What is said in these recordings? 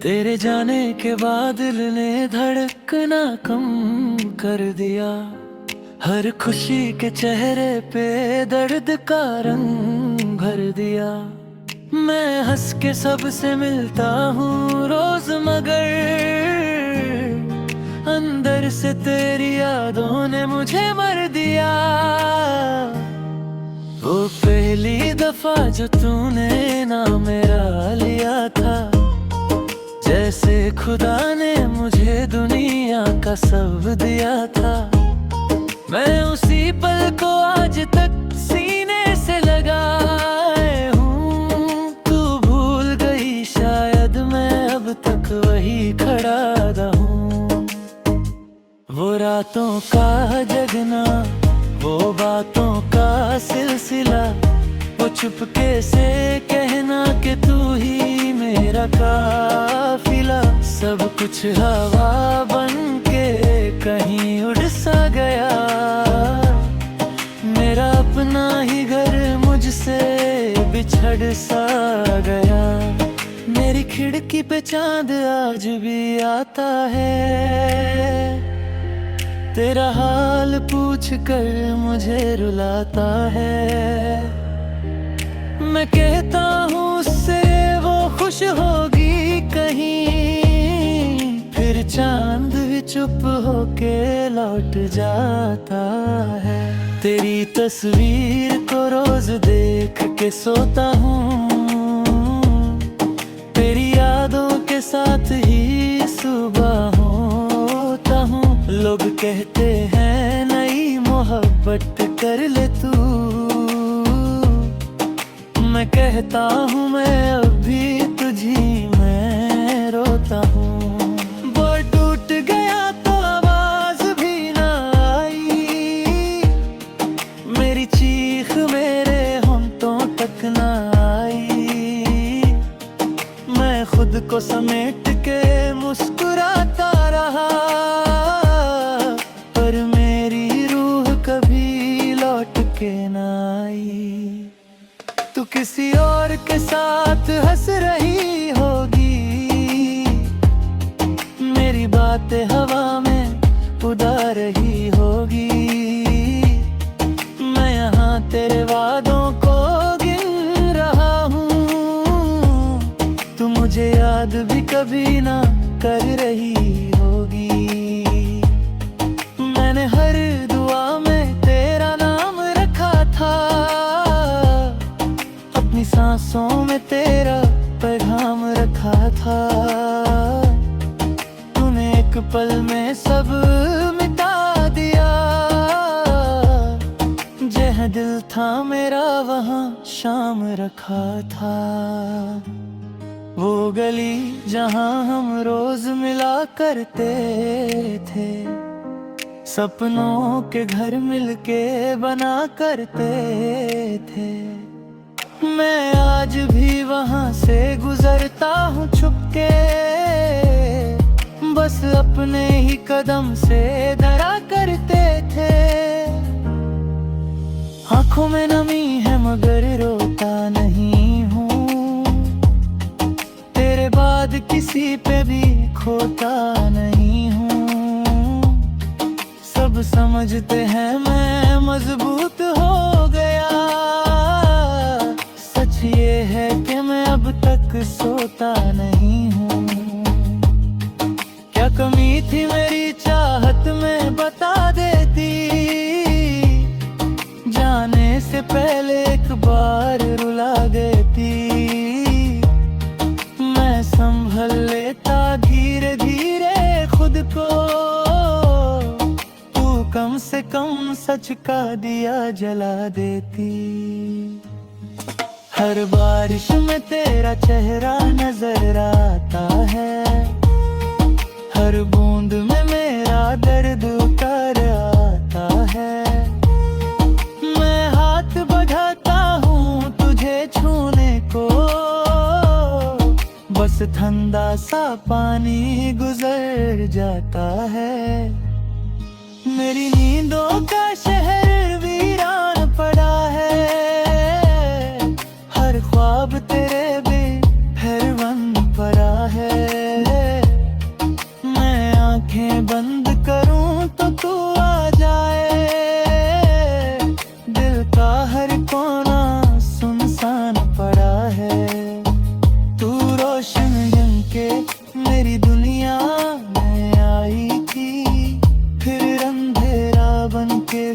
तेरे जाने के बाद दिल ने धड़कना कम कर दिया। हर खुशी के चेहरे पे दर्द का रंग भर दिया। मैं हंस के सबसे मिलता हूँ रोज, मगर अंदर से तेरी यादों ने मुझे मर दिया। वो पहली दफा जो तूने नाम मेरा लिया था, जैसे खुदा ने मुझे दुनिया का सब दिया था। मैं उसी पल को आज तक सीने से लगाए हूँ। तू भूल गई शायद, मैं अब तक वही खड़ा रहूं। वो रातों का जगना, वो बातों का सिलसिला, वो चुपके से कहना कि तू ही मेरा काफिला, सब कुछ हवा बन के कहीं उड़ सा गया। मेरा अपना ही घर मुझसे बिछड़ सा गया। मेरी खिड़की पे चांद आज भी आता है, तेरा हाल पूछ कर मुझे रुलाता है। मैं कहता हूँ उससे वो खुश होगी कहीं, फिर चांद भी चुप होके लौट जाता है। तेरी तस्वीर को रोज देख के सोता हूँ, तेरी यादों के साथ ही सुबह होता हूँ। लोग कहते हैं नई मोहब्बत कर ले तू, मैं कहता हूँ मैं अभी तुझी में रोता हूँ। वो टूट गया तो आवाज भी ना आई, मेरी चीख मेरे होंठों तक ना आई। मैं खुद को समेट के मुस्कुराता रहा, पर मेरी रूह कभी लौट के ना आई। तू किसी और के साथ हंस रही होगी, मेरी बातें हवा में उड़ा रही होगी। मैं यहाँ तेरे वादों को गिन रहा हूँ, तू मुझे याद भी कभी ना कर रही होगी। मैंने हर दुआ में तेरा नाम रखा था, अपनी सांसों में तेरा पैगाम रखा था। तूने एक पल में सब मिटा दिया, जहाँ दिल था मेरा वहाँ शाम रखा था। वो गली जहाँ हम रोज मिला करते थे, सपनों के घर मिलके बना करते थे। मैं आज भी वहाँ से गुजरता हूँ छुपके, बस अपने ही कदम से डरा करते थे। आँखों में नमी है मगर रोता नहीं हूँ, तेरे बाद किसी पे भी खोता नहीं हूँ। सब समझते हैं मैं मजबूत हो गया, ये है कि मैं अब तक सोता नहीं हूँ। क्या कमी थी मेरी चाहत में बता देती, जाने से पहले एक बार रुला देती। मैं संभल लेता धीरे धीरे खुद को, तू कम से कम सच का दिया जला देती। हर बारिश में तेरा चेहरा नजर आता है, हर बूंद में मेरा दर्द उतर आता है। मैं हाथ बढ़ाता हूँ तुझे छूने को, बस ठंडा सा पानी गुजर जाता है। मेरी नींदों का शहर वीरान पड़ा है, ख्वाब तेरे भी फिर बन पड़ा है।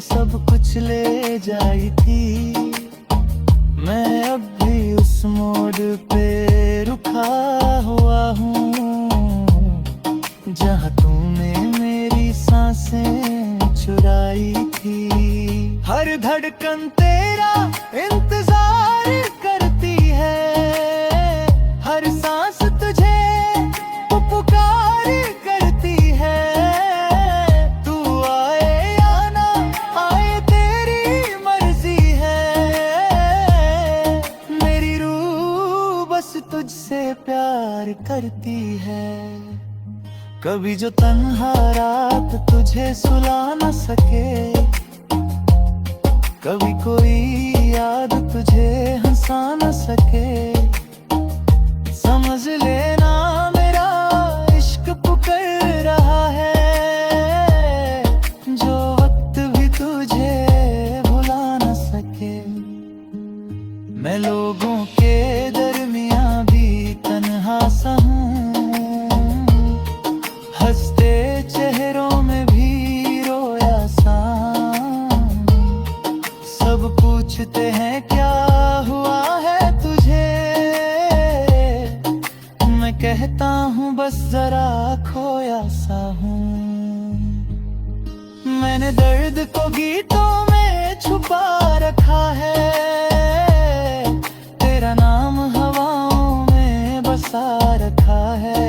सब कुछ ले जाई थी। मैं अब भी उस मोड़ पे रुका हुआ हूँ, जहाँ तूने मेरी सांसें चुराई थी। हर धड़कन तेरा इंतजार करती है, हर सांस तुझे पुकार करती है। तू आए या ना आए तेरी मर्जी है, मेरी रूह बस तुझसे प्यार करती है। कभी जो तन्हा रात तुझे सुला न सके, कभी कोई याद तुझे हंसा न सके, समझ लेना मेरा इश्क पुकार रहा है, जो वक्त भी तुझे भुला न सके। मैं लोगों के दरमियां भी तन्हा सा हूँ, हंसते चेहरों में भी रोया सा। सब पूछते हैं क्या हुआ है तुझे, मैं कहता हूँ बस जरा खोया सा हूँ। मैंने दर्द को गीतों में छुपा रखा है, तेरा नाम हवाओं में बसा रखा है।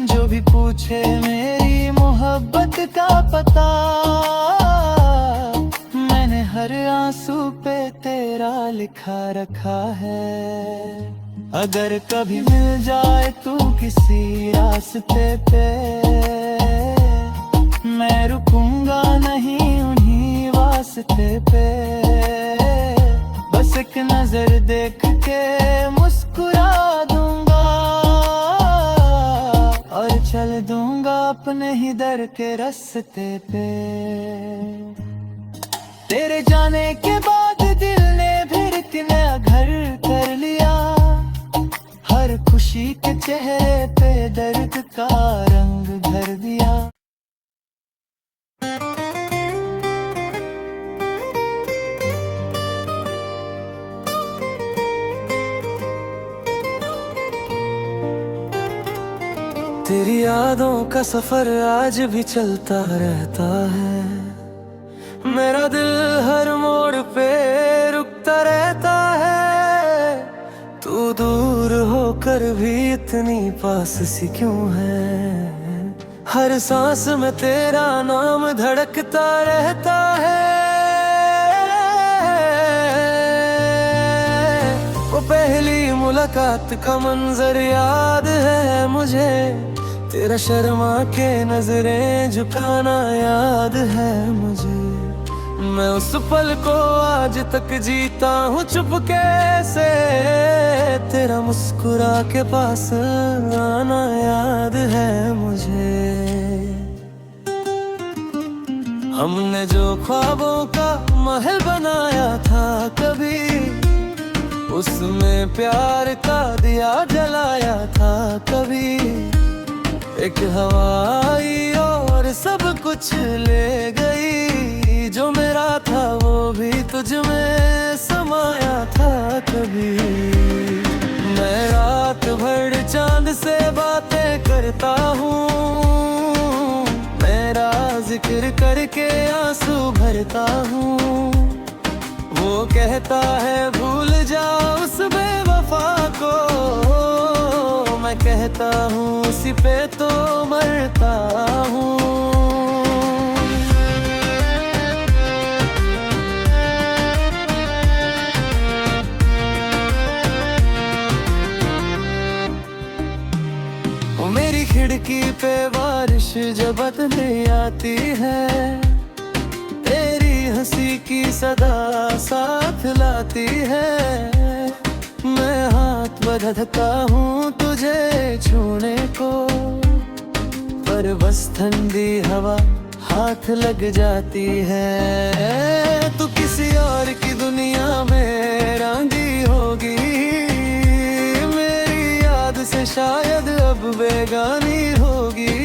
जो भी पूछे मेरी मोहब्बत का पता, मैंने हर आंसू पे तेरा लिखा रखा है। अगर कभी मिल जाए तू किसी रास्ते पे, मैं रुकूंगा नहीं उन्हीं वास्ते पे। बस एक नजर देख के मुस्कुरा दूंगा, और चल दूंगा अपने ही दर के रास्ते पे। तेरे जाने के बाद दिल ने फिर एक नया घर कर लिया, हर खुशी के चेहरे पे दर्द का रंग भर दिया। तेरी यादों का सफर आज भी चलता रहता है, मेरा दिल हर मोड़ पे रुकता रहता है। तू दूर होकर भी इतनी पास सी क्यों है, हर सांस में तेरा नाम धड़कता रहता है। वो पहली मुलाकात का मंजर याद है मुझे, तेरा शर्मा के नजरें झुकाना याद है मुझे। मैं उस पल को आज तक जीता हूँ चुपके से, तेरा मुस्कुरा के पास आना याद है मुझे। हमने जो ख्वाबों का महल बनाया था कभी, उसमें प्यार का दिया जलाया था कभी। एक हवा आई और सब कुछ ले गई, जो मेरा था वो भी तुझ में समाया था कभी। मैं रात भर चांद से बातें करता हूँ, मेरा जिक्र करके आंसू भरता हूँ। वो कहता है भूल जाओ उस बेवफा को, मैं कहता हूँ उसी पे तो मरता हूँ। वो मेरी खिड़की पे बारिश जब बदली आती है, तेरी हंसी की सदा साथ लाती है। मैं हाथ बढ़ाता हूँ तुझे छूने को, पर बस ठंडी हवा हाथ लग जाती है। तू किसी और की दुनिया में रंगी होगी, मेरी याद से शायद अब बेगानी होगी।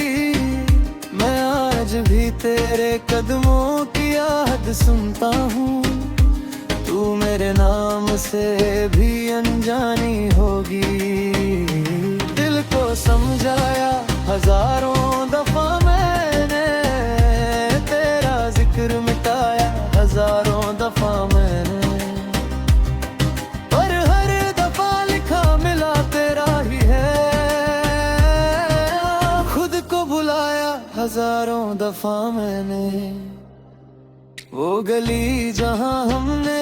मैं आज भी तेरे कदमों की याद सुनता हूँ, तू मेरे नाम से भी अनजानी होगी। दिल को समझाया हजारों दफा मैंने, तेरा जिक्र मिटाया हजारों दफा मैंने, पर हर दफा लिखा मिला तेरा ही है। खुद को बुलाया हजारों दफा मैंने, वो गली जहां हमने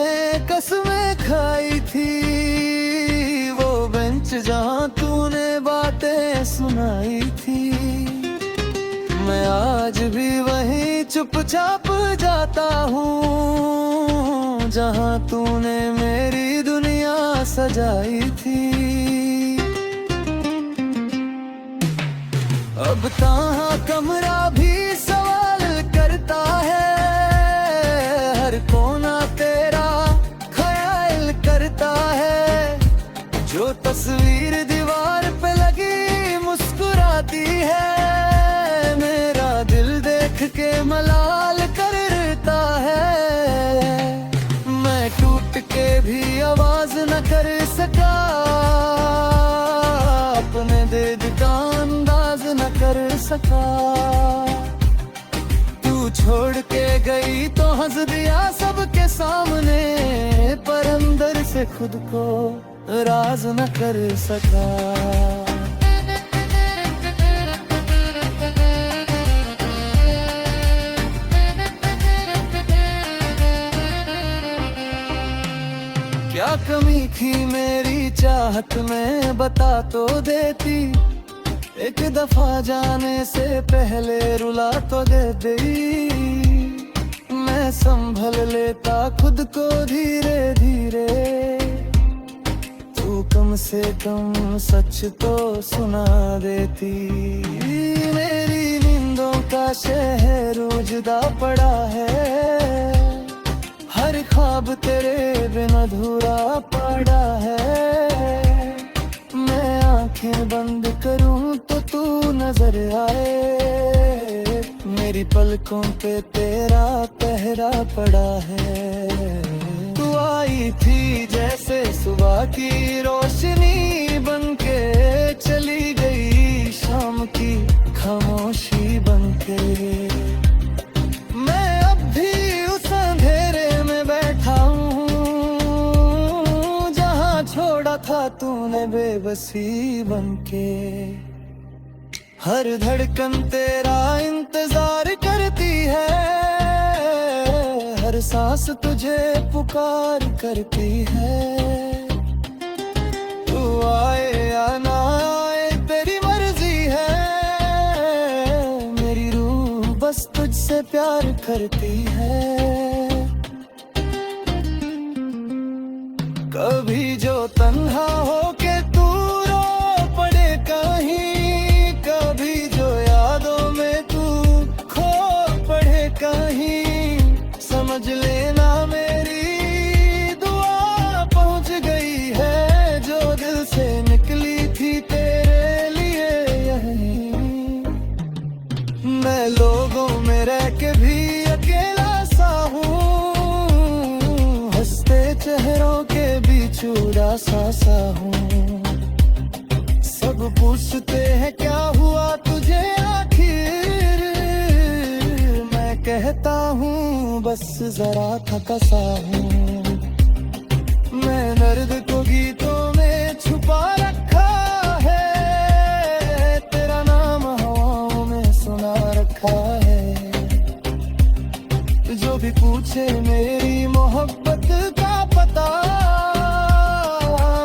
कसमें खाई थी, वो बेंच जहां तूने बातें सुनाई थी। मैं आज भी वहीं चुपचाप जाता हूँ, जहां तूने मेरी दुनिया सजाई थी। अब तहाँ कमरा भी सवाल करता है, हर कोना तेरा ख्याल करता है। जो तस्वीर दीवार पे लगी मुस्कुराती है, मेरा दिल देख के मलाल करता है। मैं टूट के भी आवाज न कर सका, अपने दिल का अंदाज न कर सका। तू छोड़ के गई तो हंस दिया सबके सामने, पर अंदर से खुद को राज न कर सका। क्या कमी थी मेरी चाहत में बता तो देती, एक दफा जाने से पहले रुला तो देती। मैं संभल लेता खुद को धीरे धीरे, तू कम से कम सच तो सुना देती। मेरी नींदों का शहर उजड़ा पड़ा है, हर ख्वाब तेरे बिना अधूरा पड़ा है। मैं आंखें बंद करूं तो तू नजर आए, मेरी पलकों पे तेरा पहरा पड़ा है। तू आई थी जैसे सुबह की रोशनी बनके, चली गई शाम की खामोशी बनके। मैं अब भी उस अंधेरे में बैठा हूँ, जहाँ छोड़ा था तूने बेबसी बनके। हर धड़कन तेरा इंतजार करती है, हर सांस तुझे पुकार करती है। तू आए या ना आए तेरी मर्जी है, मेरी रूह बस तुझसे प्यार करती है। कभी जो तन्हा हो के तू रो पड़े कहीं, कभी जो यादों में तू खो पड़े कहीं, समझ लेना मेरी दुआ पहुंच गई है, जो दिल से निकली थी तेरे लिए यहीं। मैं लोगों में रह के भी अकेला सा हूँ, हंसते चेहरों के बीच उदास सा हूँ। सब पूछते हैं क्या हुआ तुझे आखिर, मैं कहता हूँ बस जरा थका सा हूँ। मैं दर्द को गीतों में छुपा रखा है, तेरा नाम हवाओं में सुना रखा है। जो भी पूछे मेरी मोहब्बत का पता,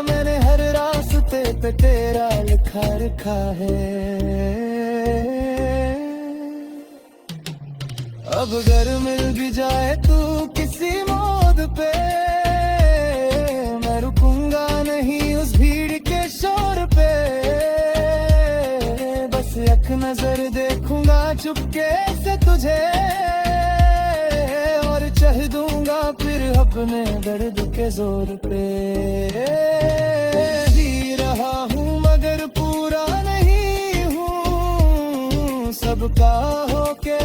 मैंने हर रास्ते पे तेरा लिखा रखा है। अब अगर मिल भी जाए तू किसी मोड़ पे, मैं रुकूंगा नहीं उस भीड़ के शोर पे। बस एक नजर देखूंगा चुपके से तुझे, और चह दूंगा फिर अपने दर्द के जोर पे। जी रहा हूँ मगर पूरा नहीं हूँ, सबका होके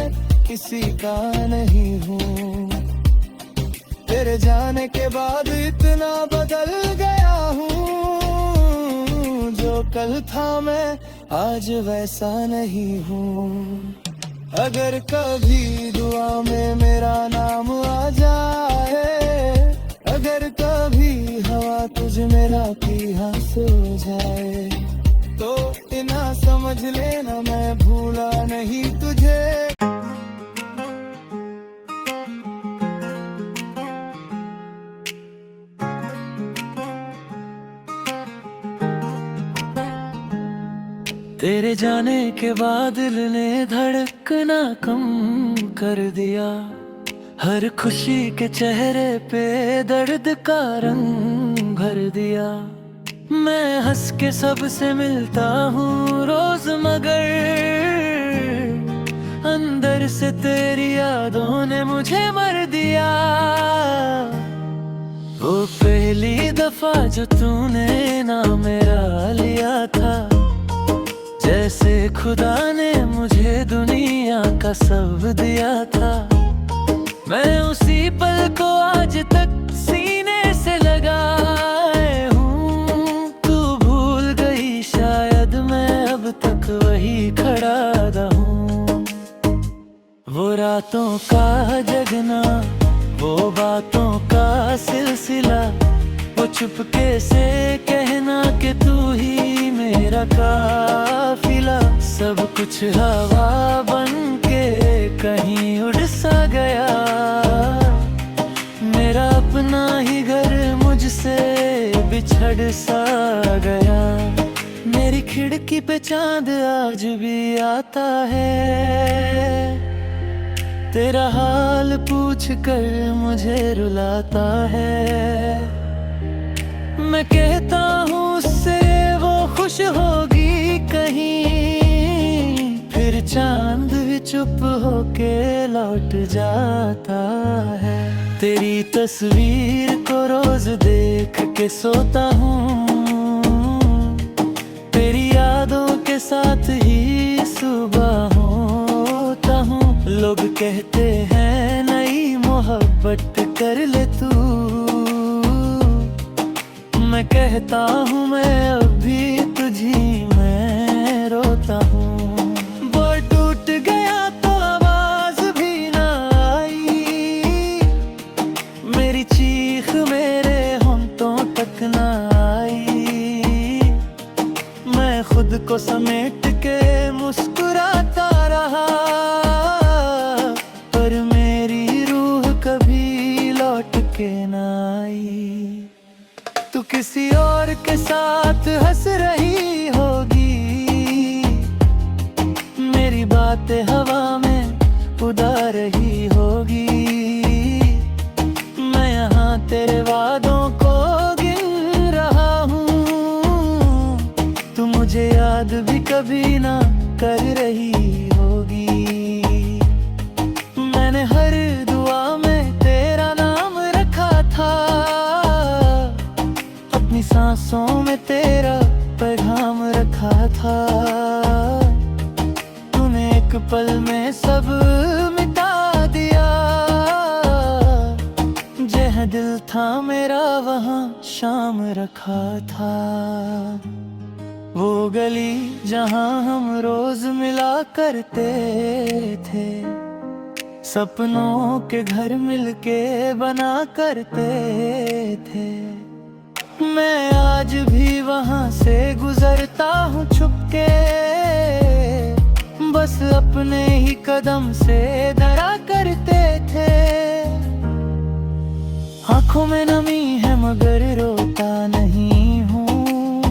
किसी का नहीं हूँ। तेरे जाने के बाद इतना बदल गया हूँ, जो कल था मैं आज वैसा नहीं हूँ। अगर कभी दुआ में मेरा नाम आ जाए, अगर कभी हवा तुझ में राती हाथ हो जाए, तो इतना समझ लेना मैं भूला नहीं तुझे। तेरे जाने के बाद दिल ने धड़कना कम कर दिया, हर खुशी के चेहरे पे दर्द का रंग भर दिया। मैं हंस के सबसे मिलता हूँ रोज, मगर अंदर से तेरी यादों ने मुझे मर दिया। वो पहली दफा जो तूने नाम मेरा लिया था, जैसे खुदा ने मुझे दुनिया का सब दिया था। मैं उसी पल को आज तक सीने से लगाए हूँ। तू भूल गई शायद मैं अब तक वही खड़ा रहूं। वो रातों का जगना, वो बातों का सिलसिला, वो चुपके से कहना कि तू ही मेरा काफिला, सब कुछ हवा बन के कहीं उड़ सा गया। मेरा अपना ही घर मुझसे बिछड़ सा गया। मेरी खिड़की पे चांद आज भी आता है, तेरा हाल पूछ कर मुझे रुलाता है। मैं कहता हूँ उससे वो खुश होगी कहीं, फिर चांद भी चुप होके लौट जाता है। तेरी तस्वीर को रोज देख के सोता हूँ, तेरी यादों के साथ ही सुबह होता हूँ। लोग कहते हैं नई मोहब्बत कर ले तू, मैं कहता हूँ मैं अभी तुझी में रोता हूँ। बोल टूट गया तो आवाज भी ना आई, मेरी चीख मेरे होंठों तक ना आई। मैं खुद को समेट के मुस्कुराता रहा, पर मेरी रूह कभी लौट के ना आई। तू किसी और के साथ हंस रही होगी, मेरी बातें हवा में उड़ा रही होगी। मैं यहाँ तेरे वादों को गिन रहा हूँ, तू मुझे याद भी कभी ना कर रही होगी। मैंने हर दुआ में तेरा नाम रखा था, अपनी सांसों में तेरा पैगाम रखा था। तूने एक पल में सब मिटा दिया, जहाँ दिल था मेरा वहाँ शाम रखा था। वो गली जहाँ हम रोज मिला करते थे, सपनों के घर मिलके बना करते थे। मैं आज भी वहाँ से गुजरता हूँ छुपके, बस अपने ही कदम से डरा करते थे। आँखों में नमी है मगर रोता नहीं हूँ,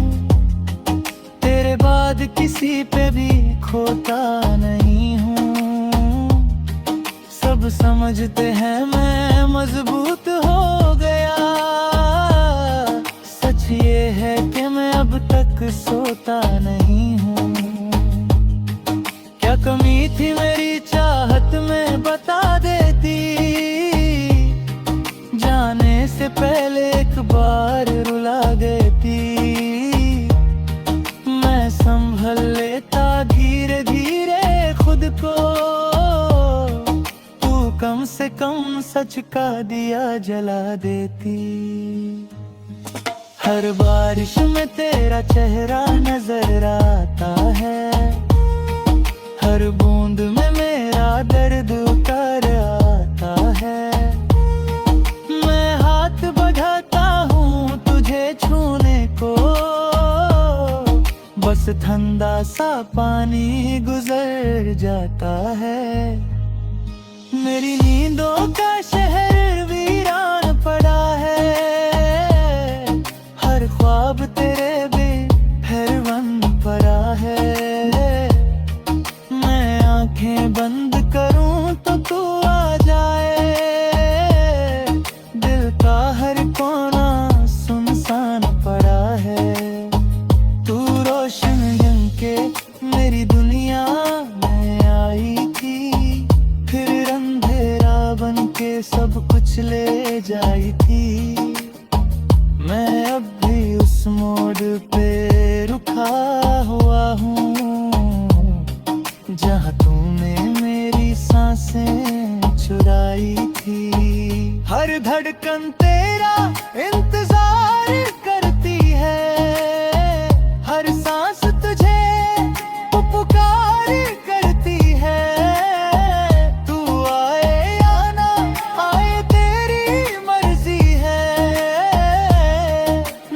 तेरे बाद किसी पे भी खोता नहीं हूँ। सब समझते हैं मैं मजबूत हो गया, सच ये है कि मैं अब तक सोता नहीं हूँ। क्या कमी थी मेरी चाहत में बता देती, जाने से पहले एक बार रुला देती। मैं संभल लेता धीरे धीरे खुद को, कम से कम सच का दिया जला देती। हर बारिश में तेरा चेहरा नजर आता है, हर बूंद में मेरा दर्द उतर आता है। मैं हाथ बढ़ाता हूँ तुझे छूने को, बस ठंडा सा पानी गुजर जाता है। मेरी नींदों का शहर वीरान पड़ा है, हर ख्वाब तेरे बेघर बन पड़ा है। मैं आंखें बंद करूं तो तू आ जाए, दिल का हर कोना सुनसान पड़ा है। तू रोशन जंग के मेरी दुनिया में आई थी, फिर अंधेरा बन के सब कुछ ले जाई थी। मैं अब भी उस मोड़ पे रुका हुआ हूँ, जहाँ तूने मेरी सांसें चुराई थी। हर धड़कन तेरा इंतजार करती है, हर सांस तुझे पुकार करती है। तू आए या ना आए तेरी मर्जी है,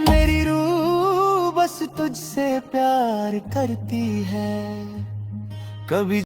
मेरी रूह बस तुझसे प्यार करती है। कभी